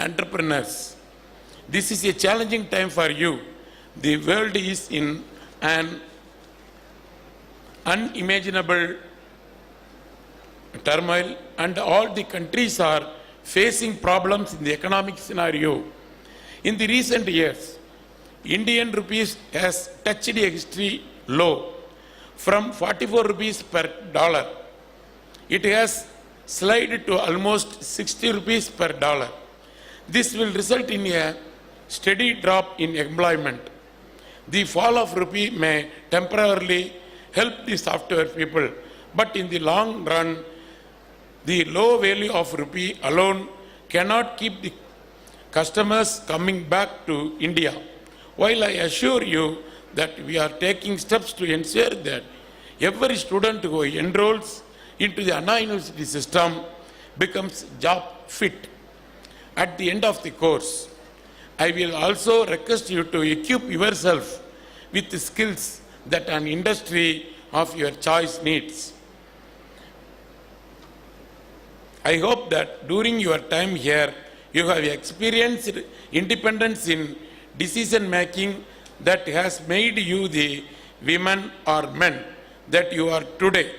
entrepreneurs. This is a challenging time for you. The world is in an unimaginable turmoil, and all the countries are facing problems in the economic scenario. In the recent years, Indian rupees has touched a history low from 44 rupees per dollar. It has slid to almost 60 rupees per dollar. This will result in a steady drop in employment. The fall of rupee may temporarily help the software people, but in the long run, the low value of rupee alone cannot keep the customers coming back to India. While I assure you that we are taking steps to ensure that every student who enrolls into the Anna University system becomes job fit at the end of the course, I will also request you to equip yourself with the skills that an industry of your choice needs. I hope that during your time here, you have experienced independence in decision making that has made you the women or men that you are today.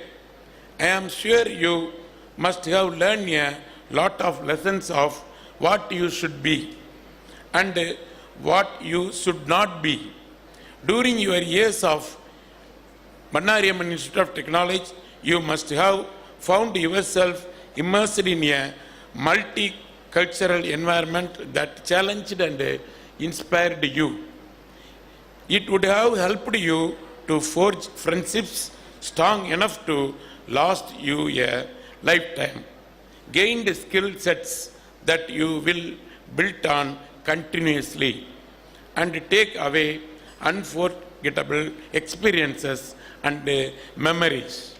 I am sure you must have learned a lot of lessons of what you should be and what you should not be. During your years of Bannari Amman Institute of Technology, you must have found yourself immersed in a multicultural environment that challenged and inspired you. It would have helped you to forge friendships strong enough to last you a lifetime, gained skill sets that you will build on continuously, and take away unforgettable experiences and memories.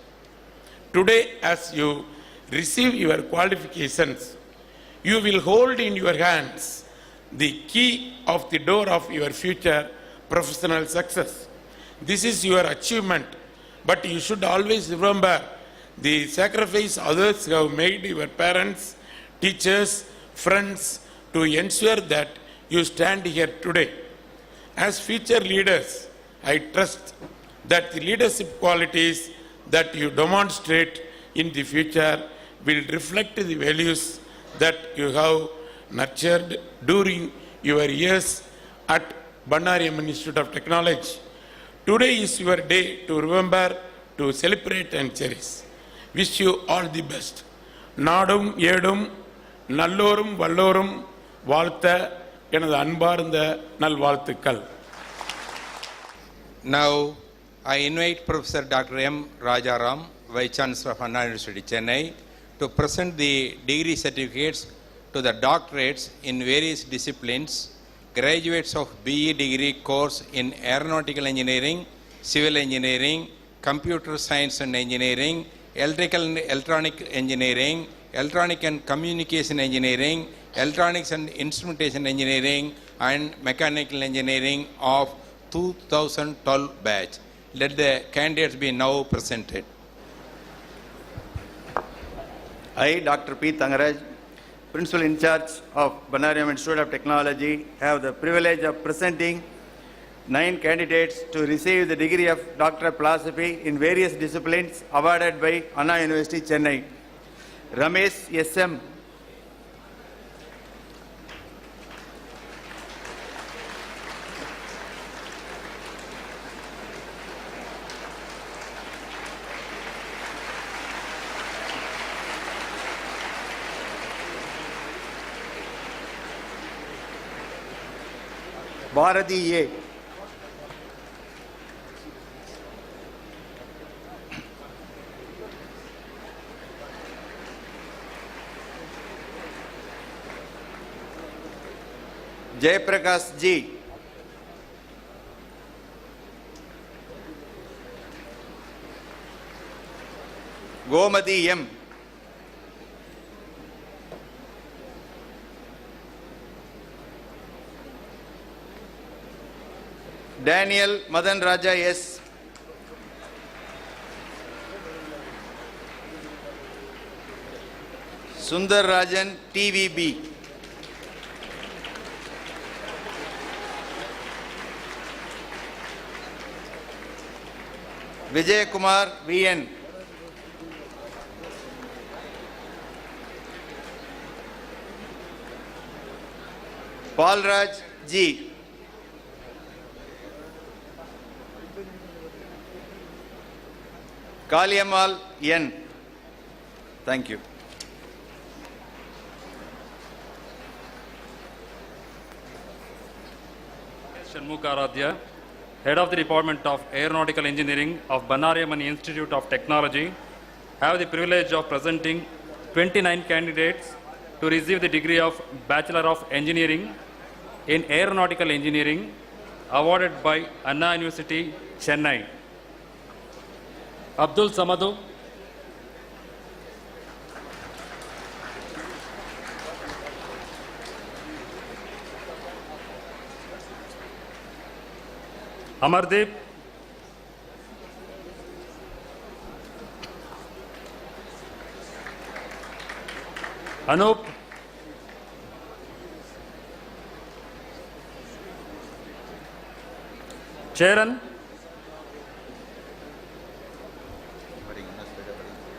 Today, as you receive your qualifications, you will hold in your hands the key of the door of your future professional success. This is your achievement, but you should always remember the sacrifice others have made, your parents, teachers, friends, to ensure that you stand here today. As future leaders, I trust that the leadership qualities that you demonstrate in the future will reflect the values that you have nurtured during your years at Bannari Amman Institute of Technology. Today is your day to remember, to celebrate and cherish. Wish you all the best. நாடும் ஏடும் நல்லோரும் வல்லோரும் வாழ்த்த எனது அன்பார்ந்த நல்வாழ்த்துக்கள். Now I invite Professor Dr. M. Rajaram, Vice Chancellor of Anna University, Chennai, to present the degree certificates to the doctorates in various disciplines, graduates of BE degree course in Aeronautical Engineering, Civil Engineering, Computer Science and Engineering, Electrical and Electronic Engineering, Electronic and Communication Engineering, Electronics and Instrumentation Engineering, and Mechanical Engineering of 2012 batch. Let the candidates be now presented. I, Dr. P. Thangaraj, Principal in charge of Bannari Amman Institute of Technology, have the privilege of presenting 9 candidates to receive the degree of Doctor of Philosophy in various disciplines awarded by Anna University, Chennai. Ramesh S.M. Bharati A. Jayaprakash G. Gomati M. Daniel Madan Raja S. Sundar Rajan TVB. Vijay Kumar VN. Paul Raj G. Kaliammal N. Thank you. Shanmukaradhya, Head of the Department of Aeronautical Engineering of Banariamani Institute of Technology, have the privilege of presenting 29 candidates to receive the degree of Bachelor of Engineering in Aeronautical Engineering awarded by Anna University, Chennai. Abdul Samadu, Amardeep, Anup, Charan,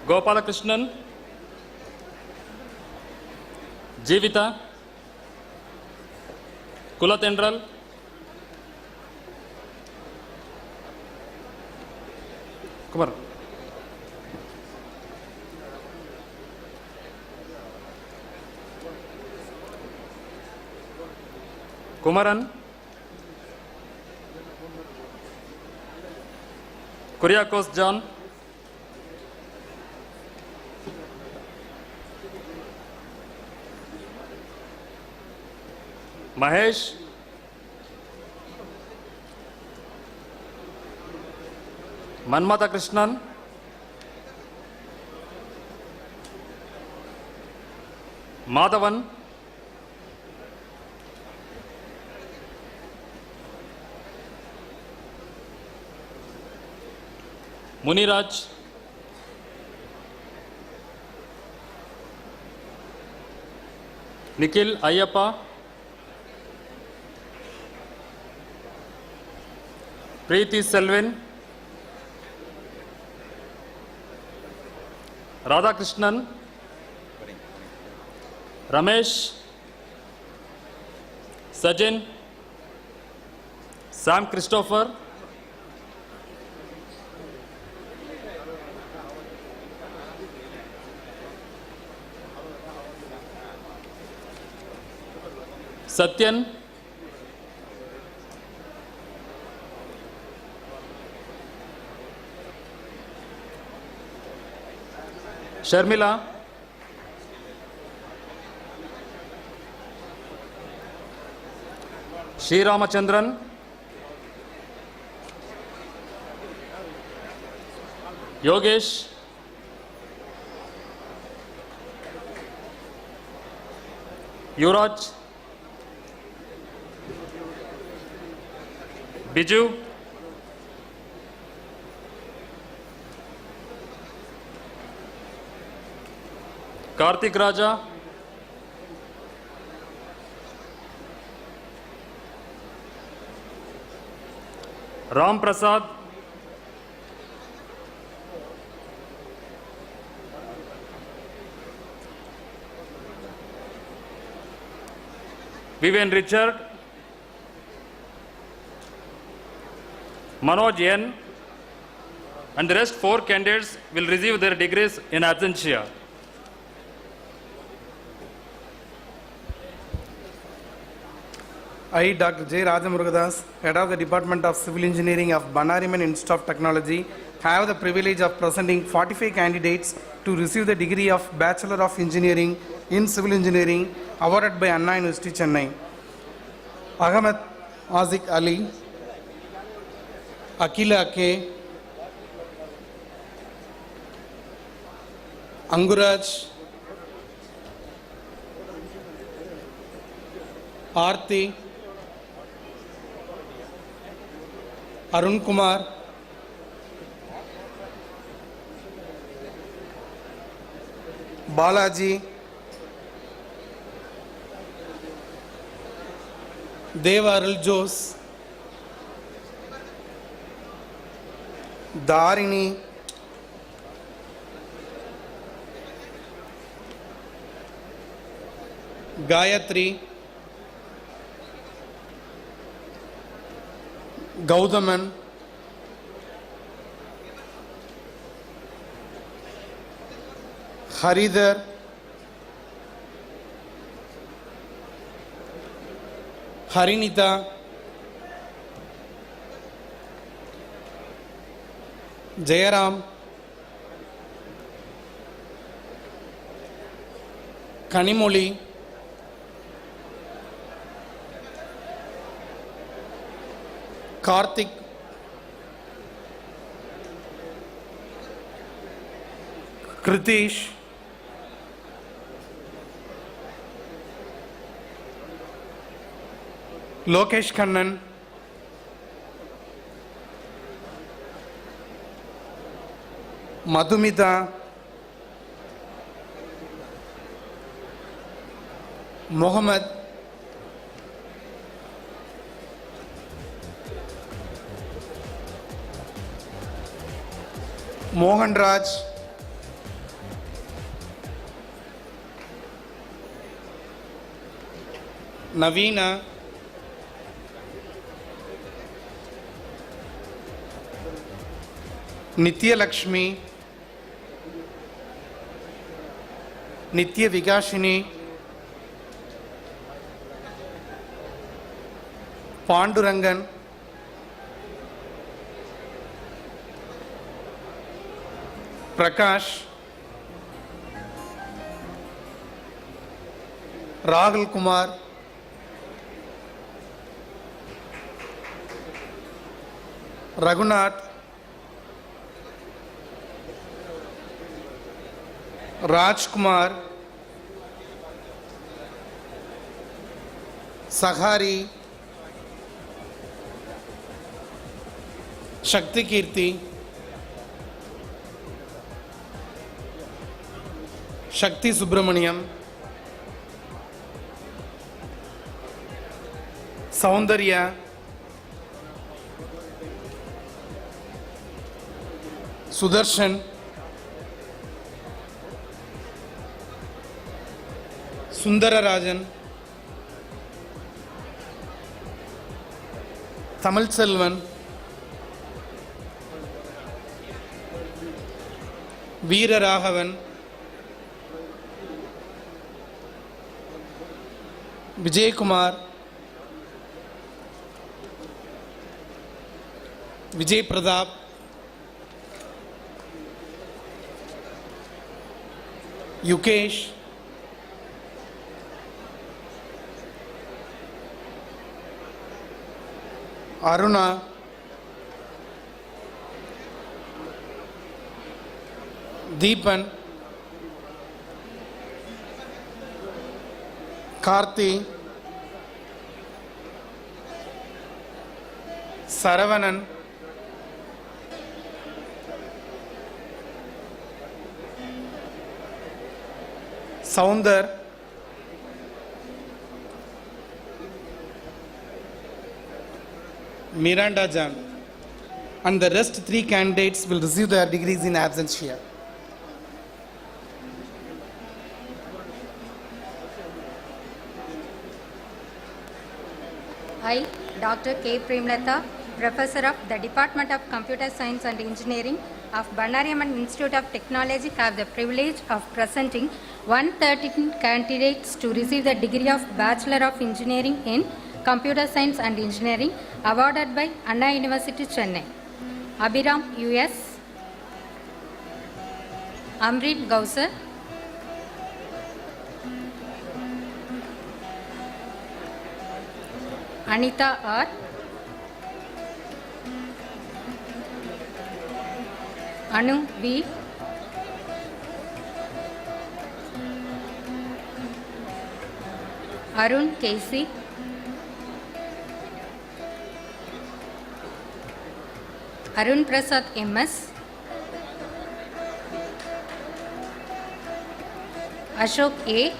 Gopalakrishnan, Jivita, Kulatendral, Kumar, Kumaran, Kuriakos John, Mahesh, Manmata Krishnan, Madhavan, Muniraj, Nikhil Ayyappa, Preeti Selvin, Radhakrishnan, Ramesh, Sajin, Sam Christopher, Satyan, Sharmila, Shri Ramachandran, Yogesh, Yuvraj, Biju, Karthik Raja, Ram Prasad, Vivian Richard, Manoj N, and the rest 4 candidates will receive their degrees in absentia. I, Dr. J. Rajamurugadas, Head of the Department of Civil Engineering of Banariman Institute of Technology, have the privilege of presenting 45 candidates to receive the degree of Bachelor of Engineering in Civil Engineering awarded by Anna University, Chennai. Ahmed Azik Ali, Akila K, Anguraj, Aarti, Arun Kumar, Balaji, Deva Arul Jose, Tharini, Gayatri, Gowthaman, Haridhar, ஹரிணிதா, Jayaram, Kanimozhi, Karthik, கிருதீஷ், Lokesh Kannan, Madhumitha, Mohammed, Mohanraj, நவீனா, நித்யலக்ஷ்மி, நித்ய விகாஷினி, பாண்டுரங்கன், பிரகாஷ், ராகுல் Kumar, Raghunath, Rajkumar, Sahari, Shakti Keerthi, Shakti Subramaniam, Soundarya, Sudarshan, Sundararajan, Tamilselvan, Veeraraghavan, Vijayakumar, Vijay Pratap, Yukesh, Aruna, Deepan, Karthi, Saravanan, Soundar, Miranda Jan, and the rest 3 candidates will receive their degrees in absence here. I, Dr. K. Premlata, Professor of the Department of Computer Science and Engineering of Banariaman Institute of Technology, have the privilege of presenting 113 candidates to receive the degree of Bachelor of Engineering in Computer Science and Engineering awarded by Anna University, Chennai. Abhiram US, Amrit Gausar, Anita R, Anu V, Arun KC, Arun Prasad MS, Ashok A,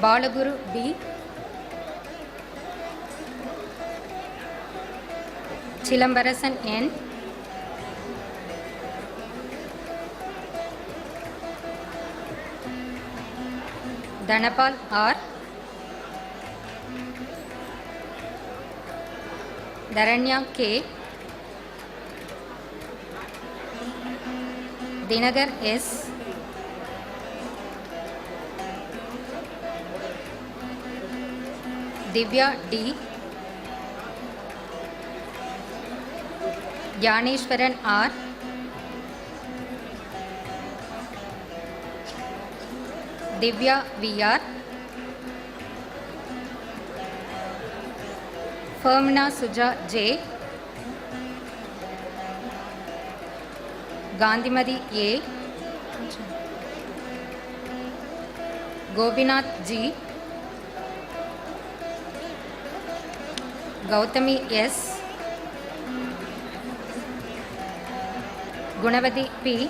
Balaguru B, Chilambarasan N. Dhanapal R. Dharanya K. Dinagar S. Divya D. Gyaneshwaran R. Divya VR. Fermina Suja J. Gandhimadi A. Gobinath G. Gautami S. Gunavati P.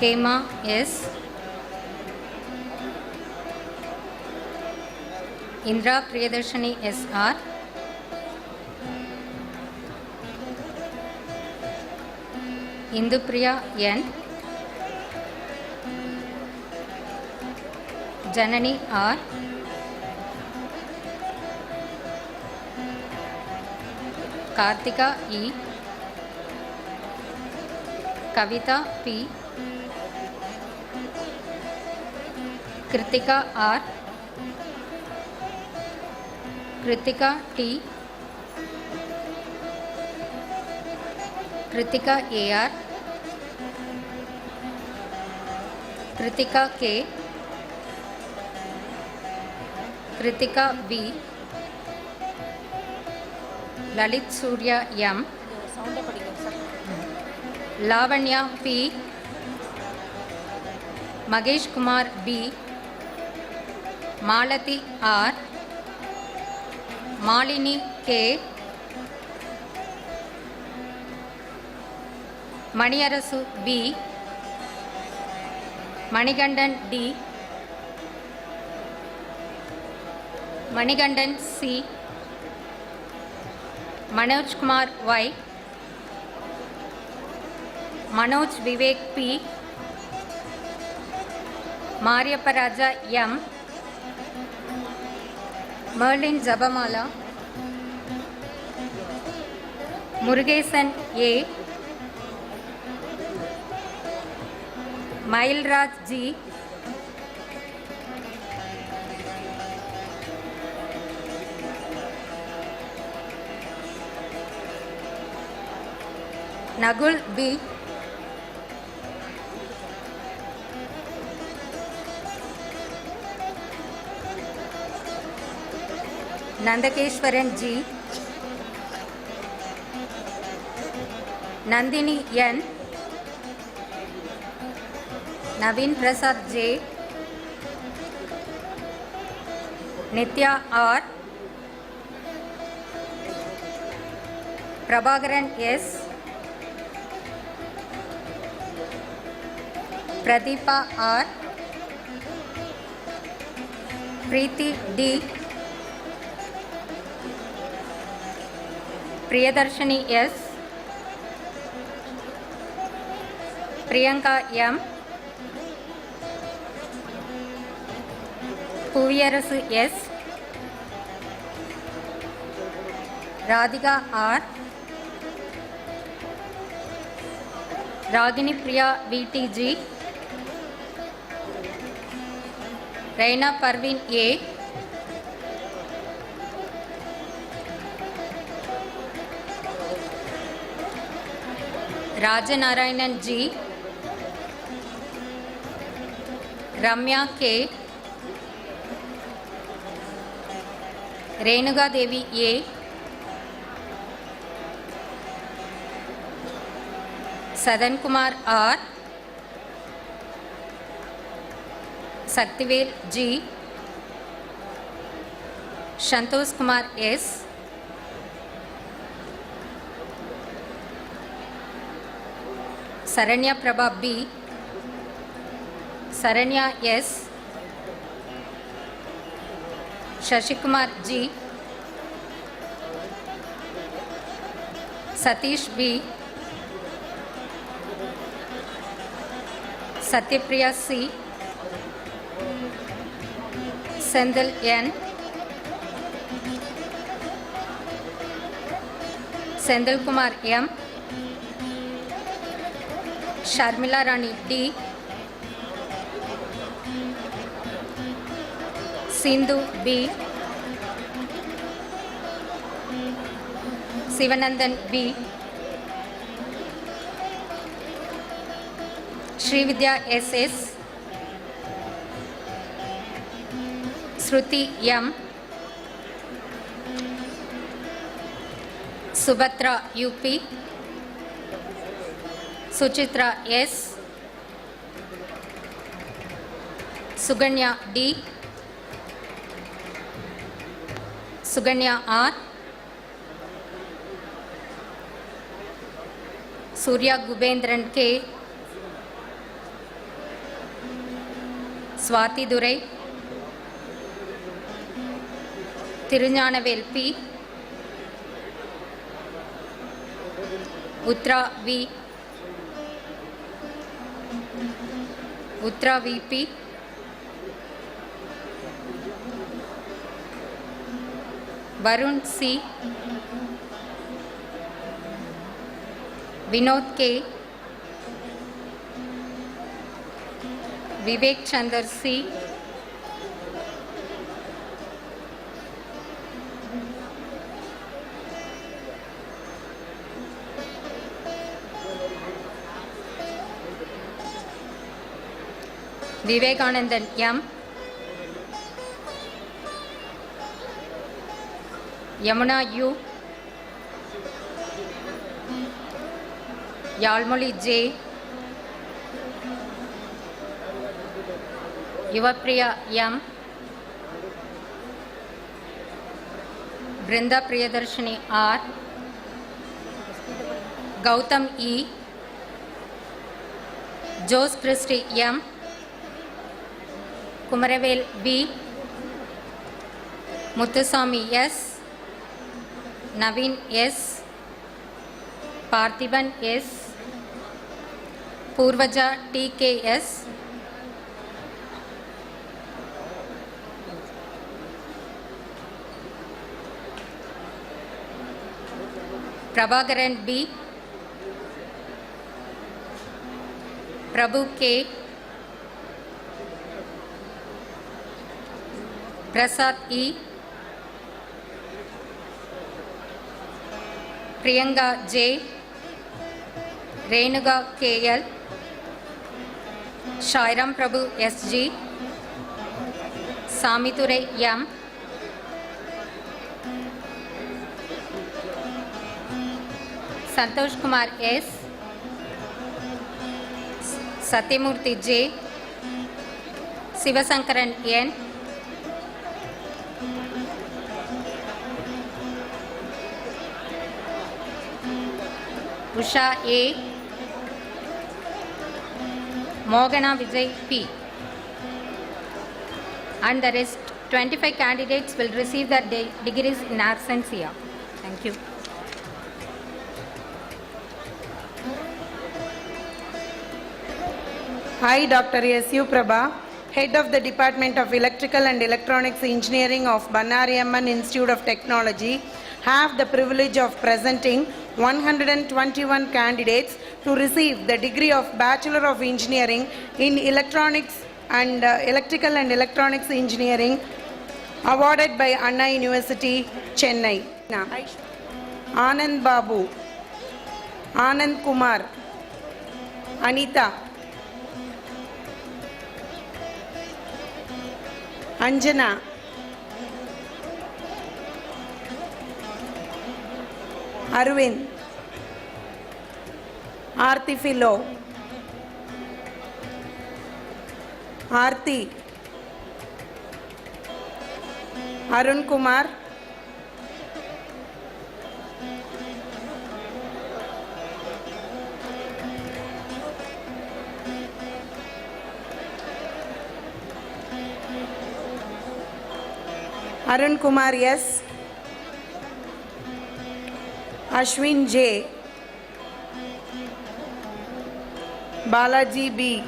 Hema S. Indra Priyadarshini SR. Indupriya N. Janani R. Kartika E. Kavita P. Kritika R. Kritika T. Kritika AR. Kritika K. Kritika V. Lalit Surya M. Lavanya P. Magesh Kumar B. Malati R. Malini K. Maniyarasu B. Manigandan D. Manigandan C. Manoj Kumar Y. Manoj Vivek P. Mariaparaja M. Merlin Zabamala. Murugesan A. Mailraj G. Nagul B. Nandakeshwaran G. Nandini N. Naveen Prasad J. Nitya R. Prabhakaran S. Pradeepa R. Preeti D. Priyadarshini S. Priyanka M. Puviyarasu S. Radhika R. Ragini Priya VTG. Reina Parveen A. Rajanarayanan G. Ramya K. Renuga Devi A. Sadan Kumar R. Saktivel G. Shantosh Kumar S. Saranya Prabha B. Saranya S. Shashikumar G, Satish B, Satyapriya C, Sendil N, Sendil Kumar M, Sharmila Rani D, Sindhu B, Sivanandan B, Srividya SS, Shruti M, Subhatra UP, Suchitra S, Suganya D, Suganya R, Surya Gubendran K, Swati Durai, Tirunjanavel P, Uttra V, Uttra VP, Varun C, Vinod K, Vivek Chandar C, Vivekanandan M, Yamuna U, Yalmoli J, Yuvapriya M, Brinda Priyadarshini R, Gautam E, Jose Christy M, Kumaravel B, Muthusamy S, Naveen S, Parthiban S, Purvaja TKS, Prabhakaran B, Prabhu K, Prasad E, Priyanka J, Renuga KL, Shairam Prabhu SG, Samithurai M, Santosh Kumar S, Satyamurthy J, Sivasankaran N, Usha A, Mogana Vijay P. And the rest 25 candidates will receive their degrees in absentia. Thank you. I, Dr. S.U. Prabha, Head of the Department of Electrical and Electronics Engineering of Bannariamman Institute of Technology, have the privilege of presenting 121 candidates to receive the degree of Bachelor of Engineering in Electronics and Electrical and Electronics Engineering awarded by Anna University, Chennai. Anand Babu, Anand Kumar, Anita, Anjana, Arvind, Aarti Philo, Aarti, Arun Kumar, Arun Kumar S, Ashwin J, Balaji B,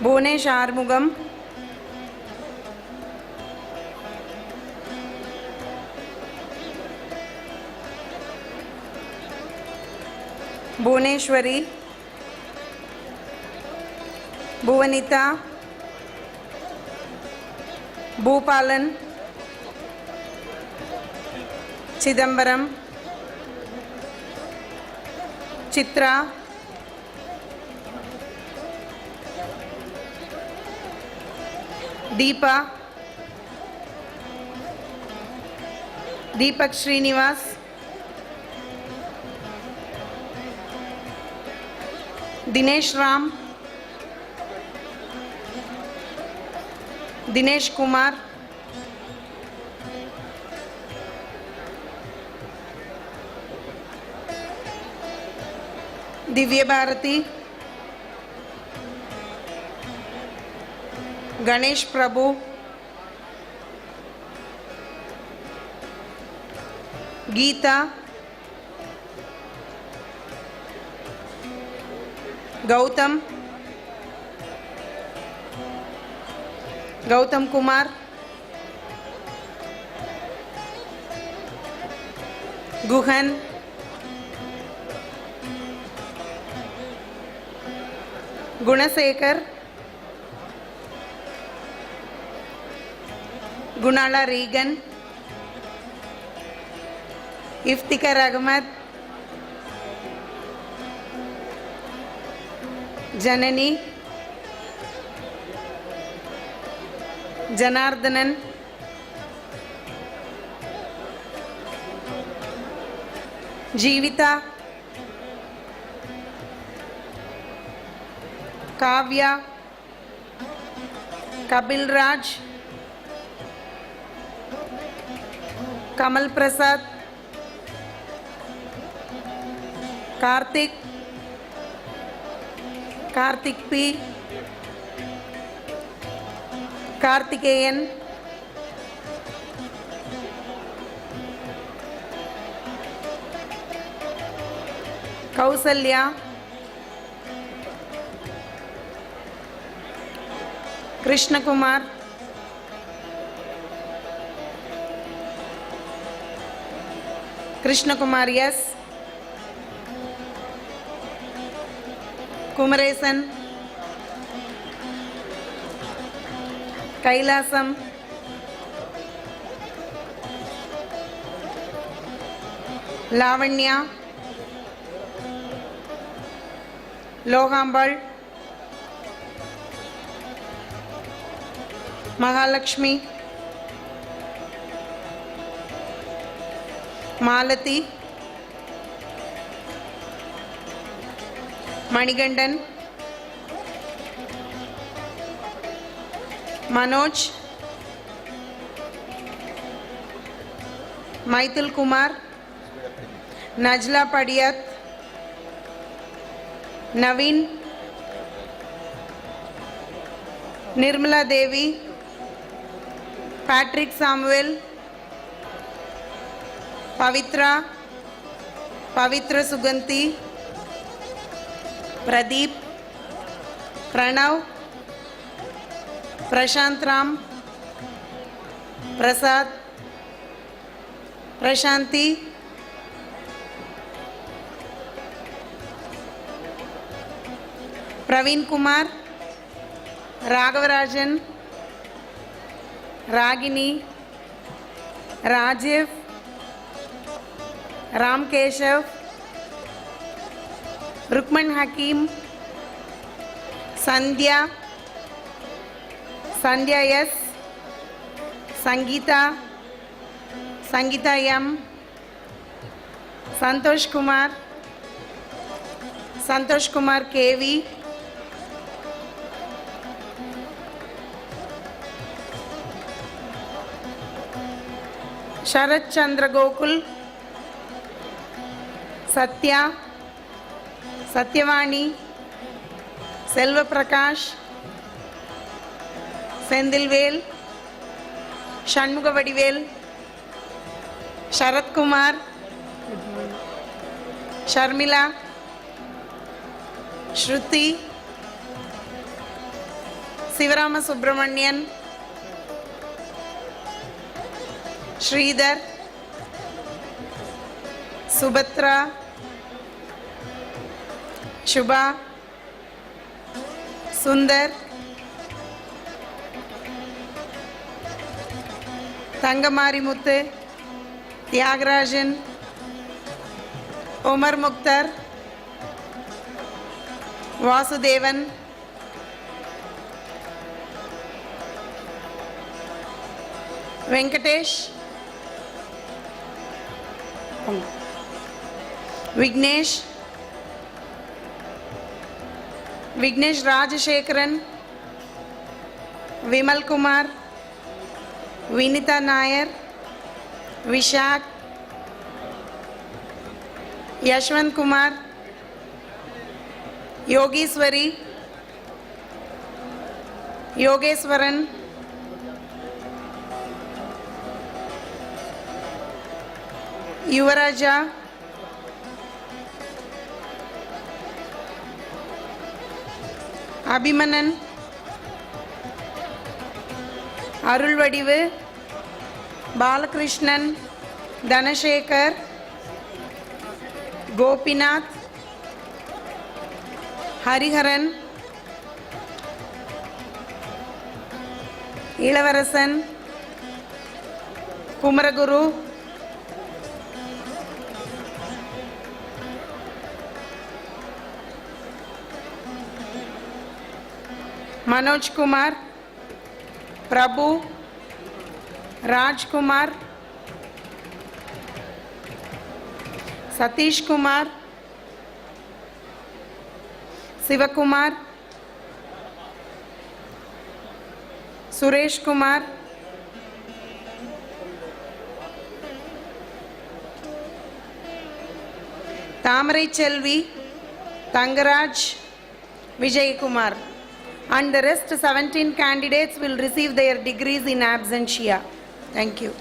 Bhunesh Armugam, Bhuneshwari, Bhuvanita, Bhupalan, Chidambaram, Chitra, Deepa, Deepak Srinivas, Dinesh Ram, Dinesh Kumar, Divya Bharati, Ganesh Prabhu, Geeta, Gautam, Gautam Kumar, Guhan, Gunasekar, Gunala Regan, Iftikhar Ahmad, Janani, Janardhanan, Jeevita, Kavya, Kabil Raj, Kamal Prasad, Karthik, Karthik P, Karthikeyan, Kausalya, Krishna Kumar, Krishna Kumar S, Kumaresan, Kailasam, Lavanya, Lohambal, Mahalakshmi, Malati, Manigandan, Manoj, Maithil Kumar, Najla Padiyat, Naveen, Nirmala Devi, Patrick Samuel, Pavitra, Pavitra Suganti, Pradeep, Pranav, Prashant Ram, Prasad, Prashanti, Praveen Kumar, Raghavarajan, Ragini, Rajiv, Ram Keshav, Rukman Hakim, Sandhya, Sandhya S, Sangeeta, Sangeeta M, Santosh Kumar, Santosh Kumar KV, Sharat Chandra Gokul, Satya, Satyavani, Selva Prakash, Senthilvel, Shanmugavadivel, Sarathkumar, Sharmila, Shruti, Sivarama Subramanian, Sridhar, Subhadra, Subha, Sundar, Thangamarimuthu, Thiyagarajan, Umar Mukhtar, Vasudevan, Venkatesh, Vignesh, Vignesh Rajasekaran, Vimalkumar, Vinitha Nair, Vishak, Yashwant Kumar, Yogeeswari, Yogeswaran, Yuvaraja, Abhimanan, Arulvadivu, Balakrishnan, Dhanasekar, Gopinath, Hariharan, Ilavarasan, Kumaraguru, Manojkumar, Prabhu, Rajkumar, Satishkumar, Sivakumar, Sureshkumar, Thamarai Selvi, Thangaraj, Vijayakumar. And the rest 17 candidates will receive their degrees in absentia. Thank you.